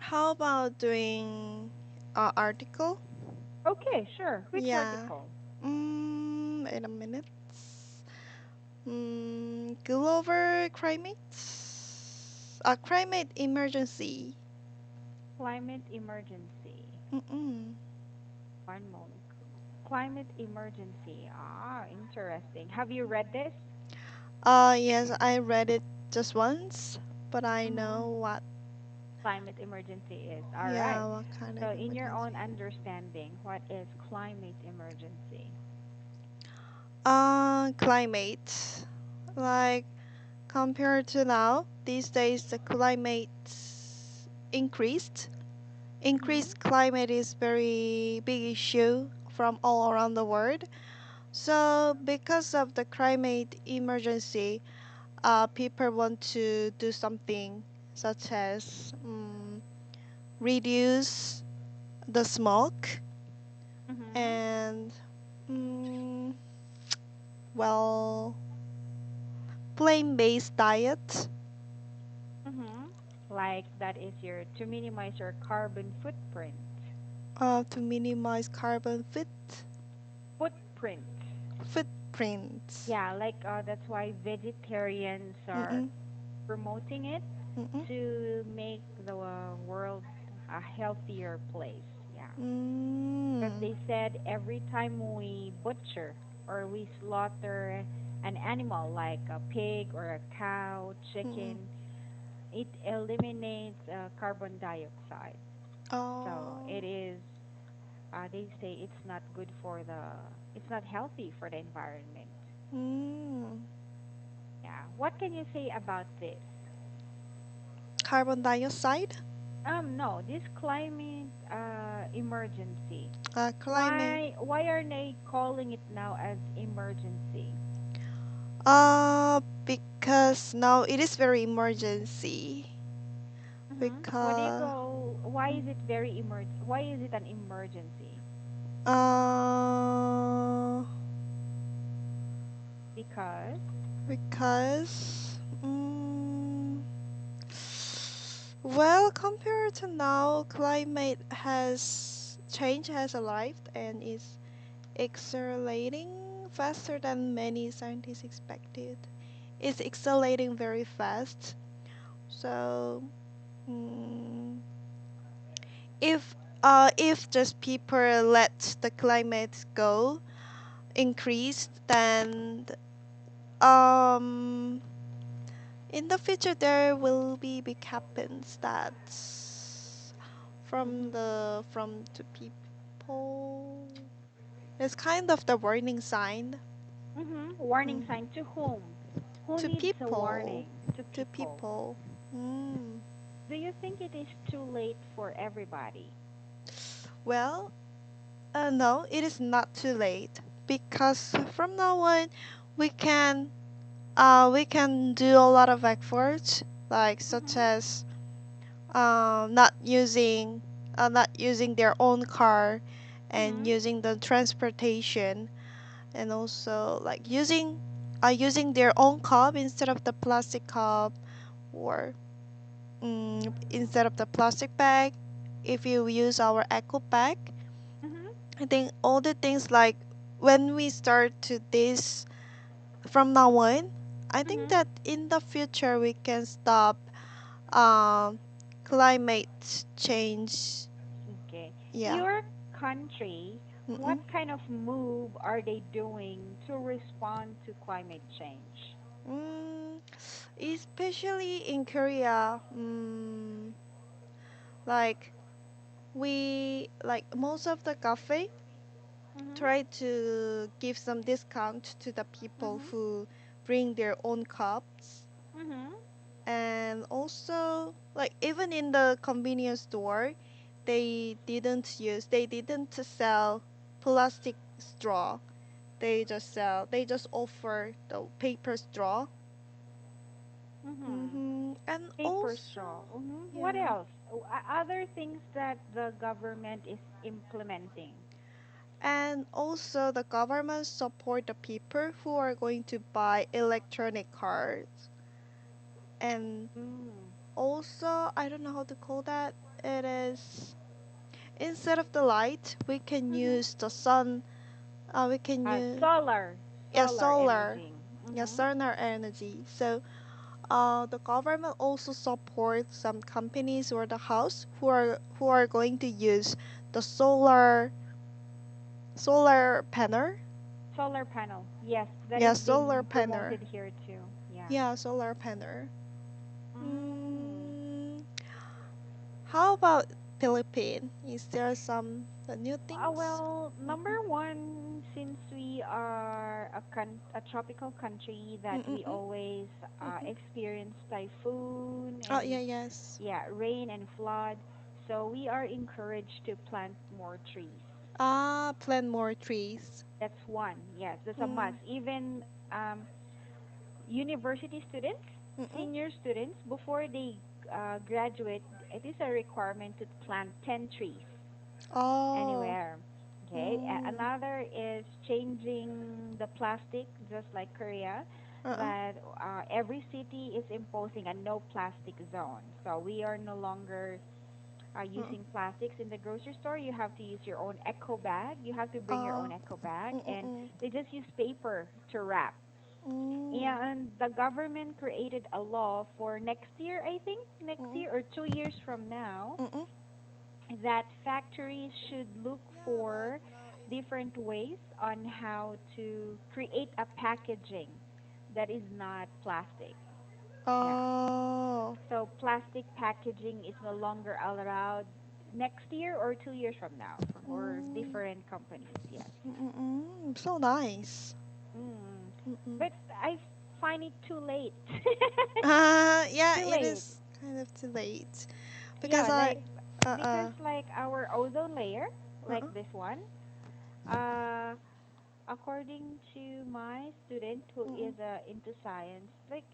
How about doing article? Okay, sure. Which Yeah. article? Wait a minute. Global climate. Climate emergency. Climate emergency. Mm-mm. One moment. Climate emergency. Ah, interesting. Have you read this? Yes, I read it just once, but I Mm-hmm. know what. Climate emergency is. All right. Yeah, what kind So, of in your emergency? own understanding, what is climate emergency? Climate. Like compared to now, these days the climate increased. Mm-hmm. Increased climate is very big issue from all around the world. So because of the climate emergency, people want to do something such as reduce the smoke Mm-hmm. and mm, well, plant-based diet Mm-hmm. Like that is your to minimize your carbon footprint. to minimize carbon Footprint. footprints. Yeah, like that's why vegetarians are Mm-mm, promoting it mm-mm, to make the world a healthier place. Yeah. Because mm, they said every time we butcher or we slaughter an animal like a pig or a cow, mm-mm. chicken, it eliminates carbon dioxide. So Oh, it is, they say it's not good for it's not healthy for the environment. mm. Yeah. What can you say about this? Carbon dioxide, No, this climate emergency. climate. Why are they calling it now as emergency? Because now it is very emergency. What do you Because, go? Why is it very Why is it an emergency? uh, Because. because, well, compared to now, climate has change has arrived and is accelerating faster than many scientists expected. It's accelerating very fast. So, mm, if just people let the climate go increase, then um in the future there will be big happens that from Mhm. the people. It's kind of the warning sign. Warning Mm. sign to whom? Who To needs a people, warning? To to people. people. Mm. Do you think it is too late for everybody? Well, no, it is not too late because from now on we can do a lot of efforts like such Mhm. as not using their own car and Mhm. using the transportation and also like using their own cup instead of the plastic cup or instead of the plastic bag if you use our eco bag. Mhm. I think all the things like when we start to this from now on, I think Mhm. that in the future we can stop um, climate change. Okay. Yeah. Your country, what Mm-mm. kind of move are they doing to respond to climate change? Mm, especially in Korea, like like most of the cafe Mhm. try to give some discount to the people Mhm. who bring their own cups. Mhm. And also like even in the convenience store they didn't sell plastic straw. They just offer the paper straw. Mhm. And Paper also straw. Mhm. What yeah, else? Other things that the government is implementing. and also the government support the people who are going to buy electronic cards. And Mm. also, I don't know how to call that. It is instead of the light, we can Mm-hmm. use the sun. We can use yeah Solar solar, energy. yeah Mm-hmm. solar energy. So the government also supports some companies or the house who are going to use the solar panel. Solar panel. Yes, that Yeah, is solar being panel. promoted here too. Yeah. Yeah, solar panel. Mm. Mm, how about Philippines? Is there some new things? Well, number Mm-mm, one, since we are a tropical country that we mm-mm, always mm-mm. experience typhoon Oh yeah, and yes. yeah, rain and flood, so we are encouraged to plant more trees. Plant more trees. That's one. Yes, that's a must. Mm, Even um, university students, mm-mm. senior students, before they graduate, it is a requirement to plant 10 trees Oh. anywhere. Okay. Mm, Another is changing the plastic, just like Korea, uh-uh. that every city is imposing a no plastic zone. So we are no longer Uh-uh. using plastics in the grocery store. You have to use your own eco bag. You have to bring your Uh, own eco bag, and mm-mm. they just use paper to wrap. Mm, And the government created a law for next year, I think, next mm-mm. year or 2 years from now, Mm-mm. that factories should look for different ways on how to create a packaging that is not plastic. Yeah. Oh. So plastic packaging is no longer allowed next year or 2 years from now for Mm, different companies. Yes. mm-mm. So nice. Mm. Mm-mm. But I find it too late. Yeah, Too it late. is kind of too late because Yeah, I, like because uh, like our ozone layer, like uh-uh. this one, uh, according to my student who Mm-mm. is into science, like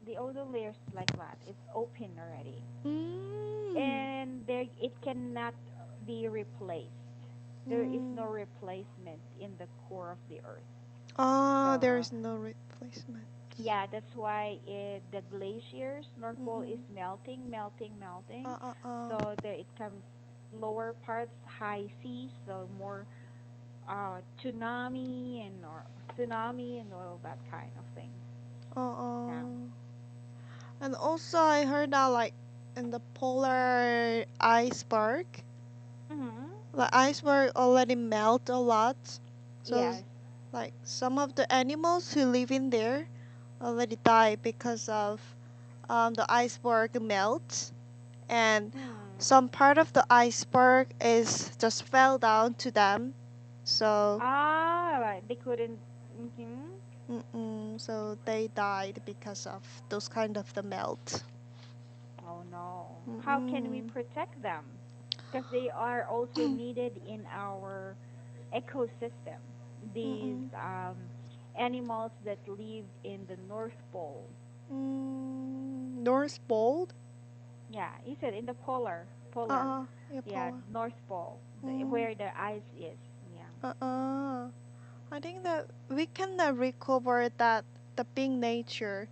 the ozone layer is like that. It's open already, Mm. and there it cannot be replaced. There is Mm. no replacement in the core of the earth. There So is no replacement. yeah, that's why the glaciers, North Pole is Mm-mm. melting, melting, melting. Uh, uh, uh. So there it comes lower parts, high seas, so more tsunami and all that kind of things. Yeah. Uh. And also, I heard that like in the polar iceberg, Mhm. the iceberg already melt a lot. So, Yes. like some of the animals who live in there already die because of the iceberg melt, and Mm. some part of the iceberg is just fell down to them. So, Right. They couldn't. Mhm. so they died because of those kind of the melt. Oh no. How can we Mm-mm. protect them? Because they are also needed in our ecosystem. These Mm-mm. animals that live in the North Pole. North Pole? Yeah, you said in the polar. Yeah, Yeah, Paula. North Pole, Mm, where the ice is. Yeah. uh-uh. I think that we can recover that the being nature.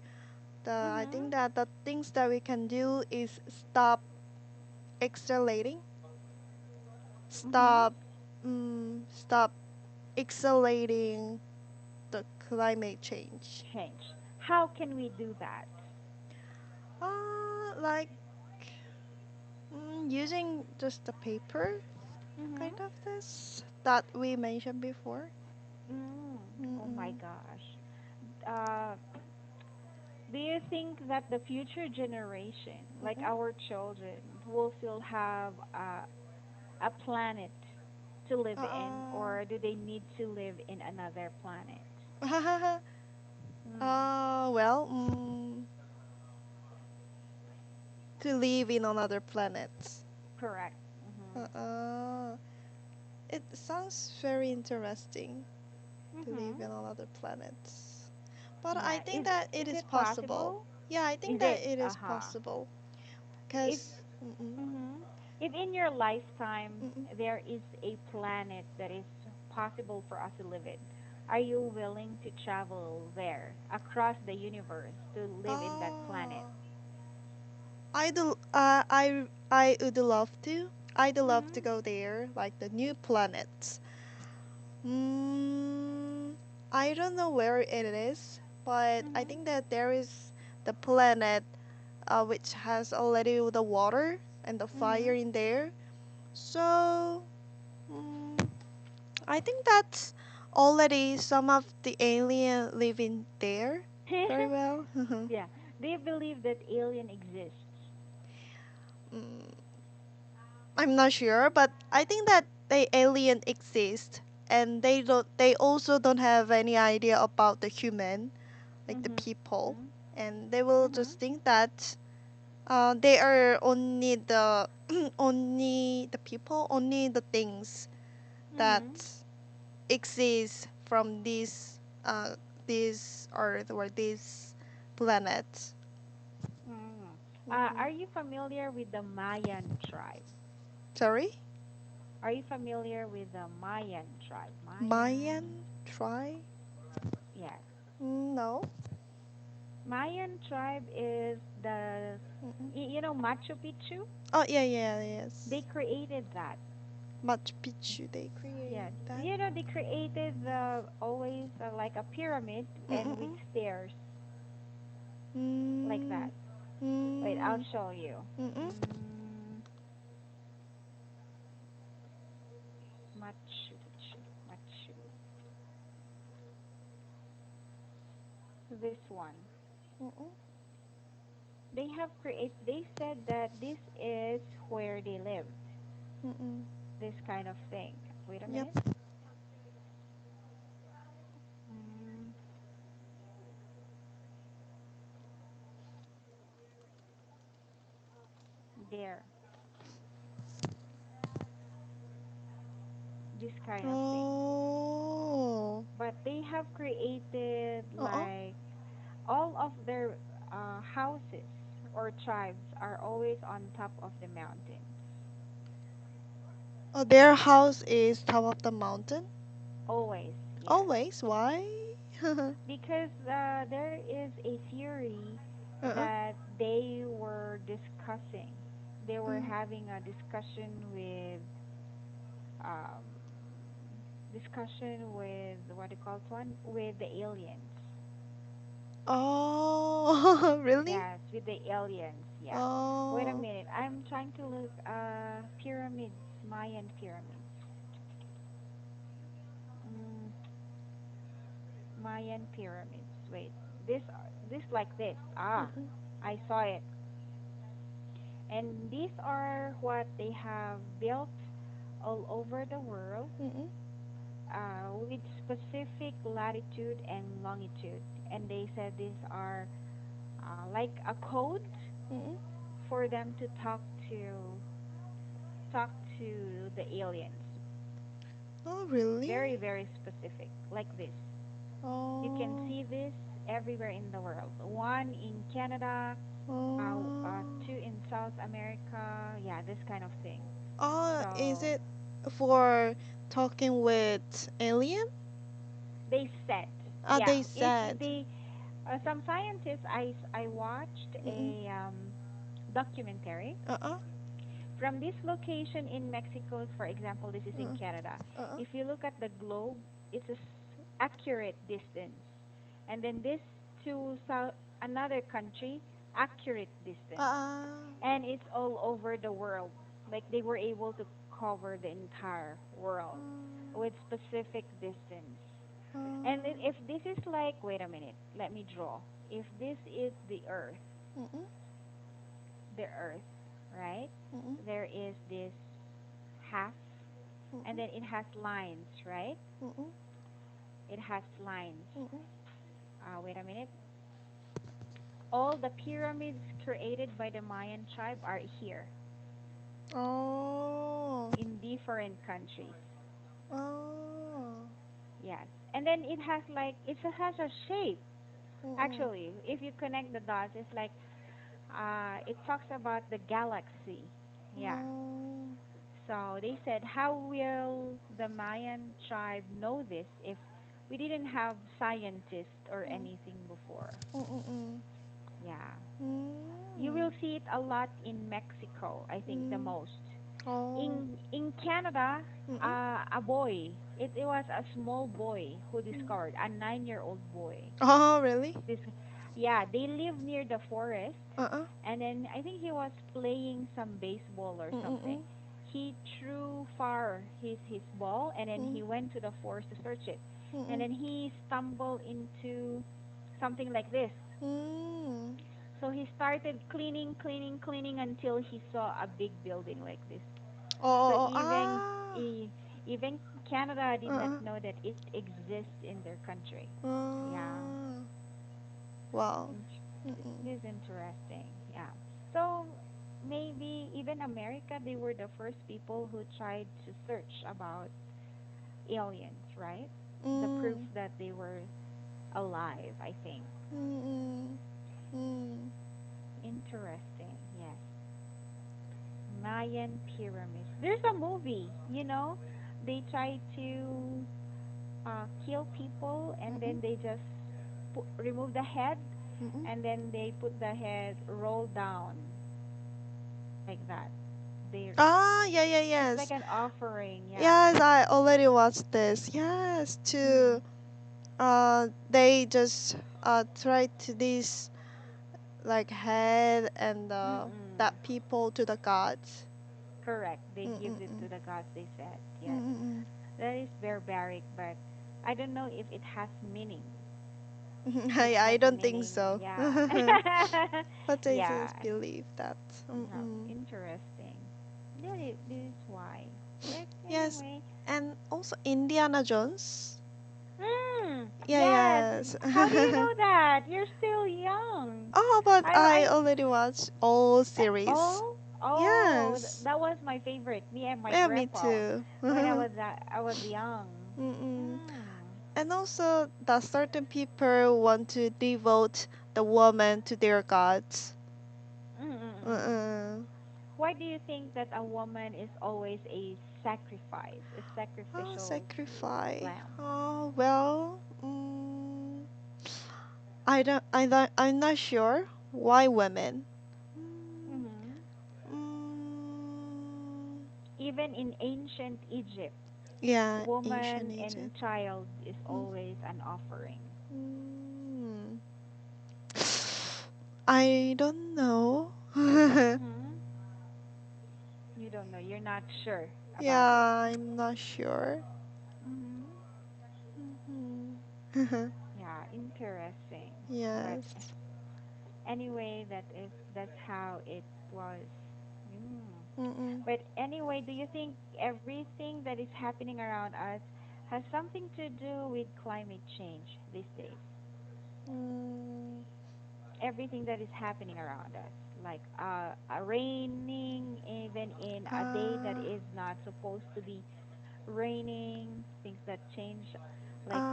I think Mhm. that the things that we can do is stop accelerating, Mhm. stop, stop accelerating the climate change. Change. How can we do that? Like using just the paper, Mhm. kind of this that we mentioned before. Mm. Oh my Mm-mm. gosh. Uh, do you think that the future generation, like Mm-mm. our children, will still have a planet to live in, Uh-uh. or do they need to live in another planet? Mm. well, to live in another planet. Correct. Mhm. Uh, it sounds very interesting to live Mhm. in another planet. But I Yeah. think that it Is is it possible. possible? Yeah, I think Is that it? it is Uh-huh. possible. If Because, mm-mm, mhm. If in your lifetime mm-mm. there is a planet that is possible for us to live in, are you willing to travel there across the universe to live in that planet? Oh, I would love to. I'd love to Mm-hmm. go there, like the new planets. Mm, I don't know where it is, but I Mm-hmm. think that there is the planet which has already the water and the Mm-hmm. fire in there. So mm, I think that already some of the alien live in there very well. Yeah. Do you believe that alien exists? Mm, I'm not sure, but I think that the alien exist and they also don't have any idea about the human, like the Mm-hmm. people, and they will Mm-hmm. just think that they are only the only the people, only the things that Mm-hmm. exist from this earth or this planet. Mm. Are Hmm. you familiar with the Mayan tribe? Sorry, Are you familiar with the Mayan tribe? Mayan. Mayan try? Yes. No. Mayan tribe is the, Mm-mm. you know, Machu Picchu? Oh yeah, yeah, yes. They created that. Machu Picchu, they created Yes. that. You know, they created always like a pyramid and with Mm-mm. stairs like Mm. that. Wait, I'll Mm. show you. Mm-mm. Mm, Machu Picchu. Machu. This one. Mm-mm. They said that this is where they lived. Mm-mm. This kind of thing. Wait a minute. Yep. Mm, there. This kind of thing. Oh. But they have created Uh-uh. like all of their houses or tribes are always on top of the mountains. Oh, their house is top of the mountain. Always, yes. Always. Why? Because there is a theory Uh-uh. that they were discussing. They were Mm. having a um, discussion with what do you call it one with the aliens. Oh, really? Yes, with the aliens. Yeah. Wait a Oh. minute. I'm trying to look pyramids, Mayan pyramids. Mm, Mayan pyramids. Wait. This like this. Ah, Mm-mm. I saw it. And these are what they have built all over the world Mm-mm. with specific latitude and longitude. And they said these are like a code Mm-mm. for them to talk to the aliens. Oh, really? Very, very specific, like this. You can Oh. see this everywhere in the world. One in Canada, Oh. two in South America. Yeah, this kind of thing. Is So it for talking with alien? they said, They yeah, if said. they, some scientists, I watched Mm-mm. a documentary Uh-uh. from this location in Mexico. For example, this is in Uh-uh. Canada. Uh-uh. If you look at the globe, it's a accurate distance, and then this to south another country, accurate distance, Uh-uh. and it's all over the world. Like they were able to cover the entire world with specific distance. And then if this is like, wait a minute, let me draw. If this is Mm-mm. the Earth, right? Mm-mm. There is this half, and Mm-mm. then it has lines, right? Mm-mm. It has lines. Mm-mm. Wait a minute. All the pyramids created by the Mayan tribe are here Oh. in different countries. Oh. Yes. And then it has a shape. Mm-mm. Actually, if you connect the dots, it's like it talks about the galaxy. Yeah. Oh. So they said, how will the Mayan tribe know this if we didn't have scientists or anything before? Mm-mm. Yeah. You Mm. will see it a lot in Mexico, I think the Mm. most. Oh. In Canada, Mm-mm. a boy, it was a small boy who Mm. discovered, a 9-year-old boy. Oh, really? This, yeah, they live near the forest, Uh-uh. and then I think he was playing some baseball or Mm-mm. something. He threw far his ball, and then Mm. he went to the forest to search it, and Mm-mm. then he stumbled into something like this. Mm. So he started cleaning, cleaning, cleaning until he saw a big building like this. So Oh, ah. even Canada did not Uh-uh. know that it exists in their country. Yeah, Ah. Wow. it Mm-mm. is interesting. Yeah. So maybe even America, they were the first people who tried to search about aliens, right? The proof Mm. that they were alive, I think. Mm-mm. Mm. Interesting. Yes. Mayan pyramids. There's a movie, they try to kill people, and Mm-mm. then they just remove the head, Mm-mm. and then they put the head roll down like that. They Ah, yeah, yeah, It's like yes. an offering, yeah. Yes, I already watched this. Yes, Mhm. to they just try to this like head and Mm-mm. that people to the gods. Correct. They give it Mm-mm-mm. to the gods, they said. Yes. Mm-mm-mm. That is barbaric, but I don't know if it has meaning. It I has don't think meaning, so. yeah. But I Yeah. just believe that. Yeah, Mm-mm. interesting. This is why. But Yes, anyway, and also Indiana Jones. Yeah, yes. yes. How do you know that? You're still young. Oh, but I I already watched all series. oh Yes. that was my favorite. Me and my Yeah, me grandpa too. when I was young. Mm-mm. Mm. And also that certain people want to devote the woman to their gods. Mm-mm-mm. Uh-uh. Why do you think that a woman is always a Oh, sacrificial sacrifice. lamb? Oh, well, I'm not sure why women. Mm, Hmm. mm, Even in ancient Egypt, yeah, Asian woman Egypt. and child is Mm, always an offering. mm. I don't know. Hmm. You don't know. You're not sure Yeah, about it. I'm not sure. Hmm. Mhm. Yeah, interesting. But Yes. anyway, that's how it was. Mm. Mm-mm. But anyway, do you think everything that is happening around us has something to do with climate change these days? Mm. Everything that is happening around us, like a raining even in a day that Uh, is not supposed to be raining, things that change, like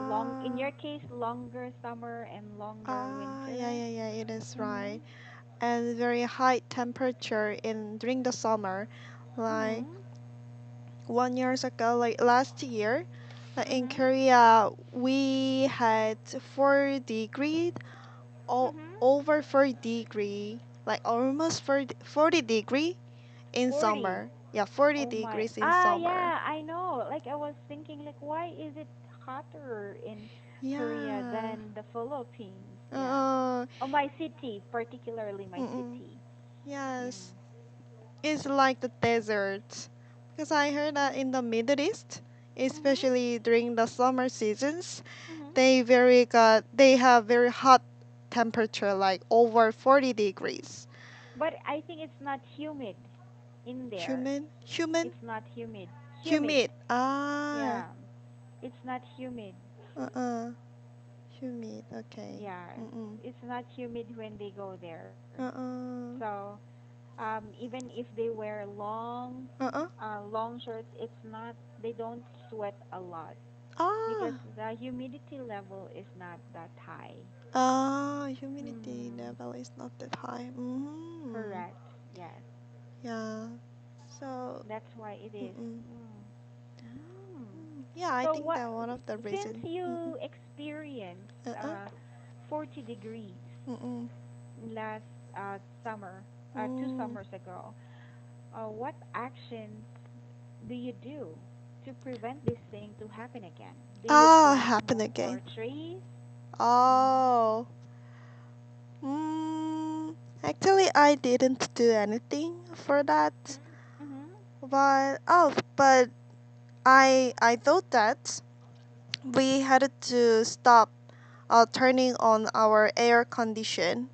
in uh, your case, longer summer and longer yeah, winter. yeah, yeah, it is right. Mhm. And very high temperature in during the summer, like Mhm. 1 years ago, like last year, in Mhm. Korea, we had 4 degree, Mhm. over 4 degree, like almost 40 degree in 40. summer. Yeah, 40 Oh my. degrees in Ah, summer. yeah, I know. Like I was thinking like why is it hotter in Korea Yeah. than the Philippines? Yeah. Uh, Oh, my city, particularly my mm-mm. city. Yes. Mm. It's like the desert. Because I heard that Mm. in the Middle East, Mhm. especially during the summer seasons, Mhm. they have very hot temperature, like over 40 degrees. But I think it's not humid in there. Human, It's not humid. Humid. humid. Ah, Yeah. It's not humid. uh-uh, humid. Okay. Yeah. Mm-mm. It's not humid when they go there. Uh-uh, So, even if they wear uh-uh. long shirts, they don't sweat a lot because Ah, the humidity level is not that high. humidity Mm-hmm. level is not that high. Mm-hmm. Correct. Yes. Yeah. So, That's why it is. mm-mm. Mm. Mm. Yeah, I So think what that one of the since reason. Mm-mm. you experienced Uh-uh. 40 degrees, Mm-mm. last summer, two Mm. summers ago. What actions do you do to prevent this thing to happen again? Do you Ah, plant happen more again. trees? Mm-hmm. Oh. Mm. Actually, I didn't do anything for that. Mm-hmm. But I thought that we had to stop turning on our air condition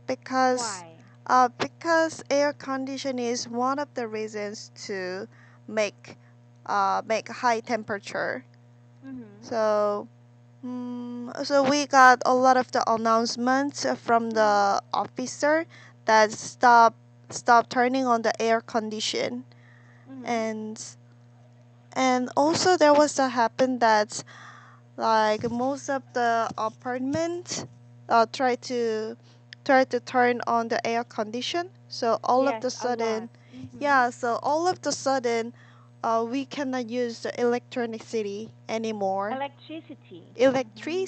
because Why? because air condition is one of the reasons to make make high temperature. Mm-hmm. So so we got a lot of the announcements from Mm-hmm. the officer that stop turning on the air condition. Mm-hmm. And and also there was a happen that like most of the apartment try to turn on the air condition, so all of Yes, the a lot. sudden, Mm-hmm. yeah, so all of the sudden we cannot use the electricity anymore. Electricity. Mm-hmm.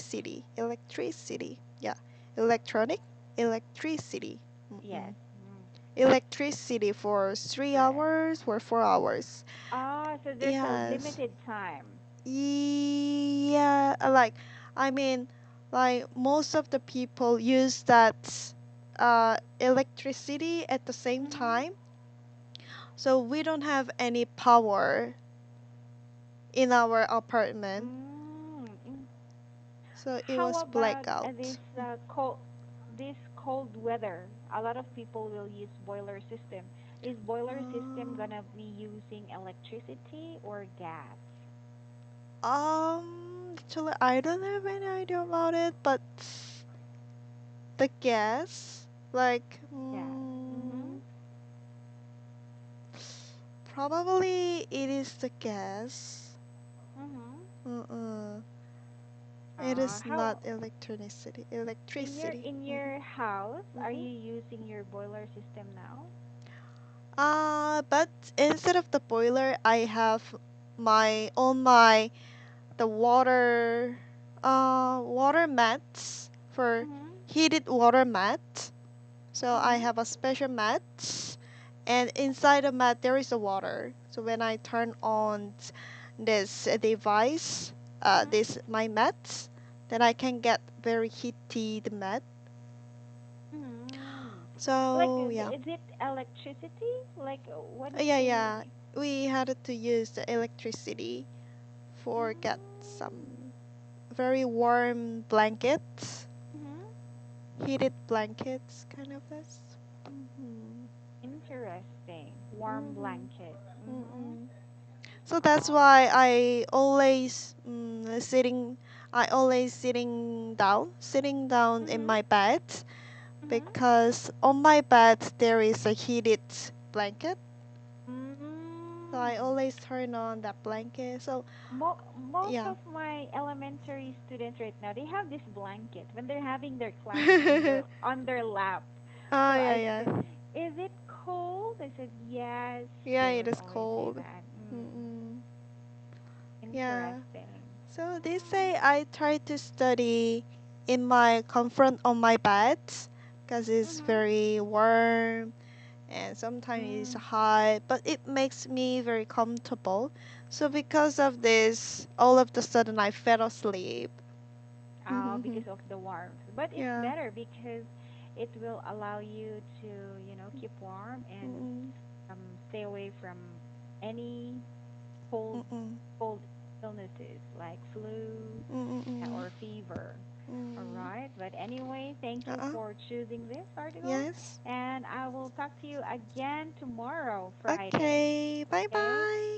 Electricity, yeah, electronic electricity. Yes. Mm-mm. Mm. Electricity for three Correct. hours or 4 hours. Ah, so there's a Yes. limited time. Yeah, I mean, like most of the people use that electricity at the same Mm-hmm. time, so we don't have any power in our apartment. Mm. So it How was about blackout. this cold weather? A lot of people will use boiler system. Is boiler system Um, gonna be using electricity or gas? Actually, I don't have any idea about it, but the gas, like, Gas. Mm-hmm. probably it is the gas. Mm-hmm. Uh-uh. It is not How electricity. in Mhm. your house are Mhm. you using your boiler system now? But instead of the boiler, I have my on my the water mats for Mm-hmm. heated water mat. So I Mm-hmm. have a special mat, and inside the mat there is a water. So when I turn on this device, Mm-hmm. this my mat, then I can get very heated mat. Mm-hmm. Like, So yeah, is it electricity? Like, what is yeah, the? yeah. We had to use the electricity for get Mm-hmm. some very warm blankets, Mm-hmm. heated blankets, kind of this. Mhm. Interesting. Warm Mhm. blanket. Mm-hmm. Mm-mm. So that's Oh. why I always sitting. I always sitting down in Mm-hmm. my bed Mm-hmm. because on my bed there is a heated blanket. So I Mm. always turn on that blanket. So Most yeah. of my elementary students right now, they have this blanket when they're having their class on their lap. So Oh yeah, I yeah, said, "Is it cold?" I said, "Yes." yeah. They It would is always say cold. that. Mm-mm. Yeah. Interesting. So they say I try to study in my comfort on my bed because it's Mhm. very warm and sometimes it's Mm. hot, but it makes me very comfortable. So because of this, all of the sudden I fell asleep. Because of the warmth. But it's Yeah. better because it will allow you to, keep warm and Mm-mm. stay away from any cold Mm-mm. cold illnesses like flu Mm-mm. or fever. All Mm. right. But anyway, thank you Uh-uh. for choosing this article. Yes. And I will talk to you again tomorrow, Friday. Okay. Bye Okay? bye.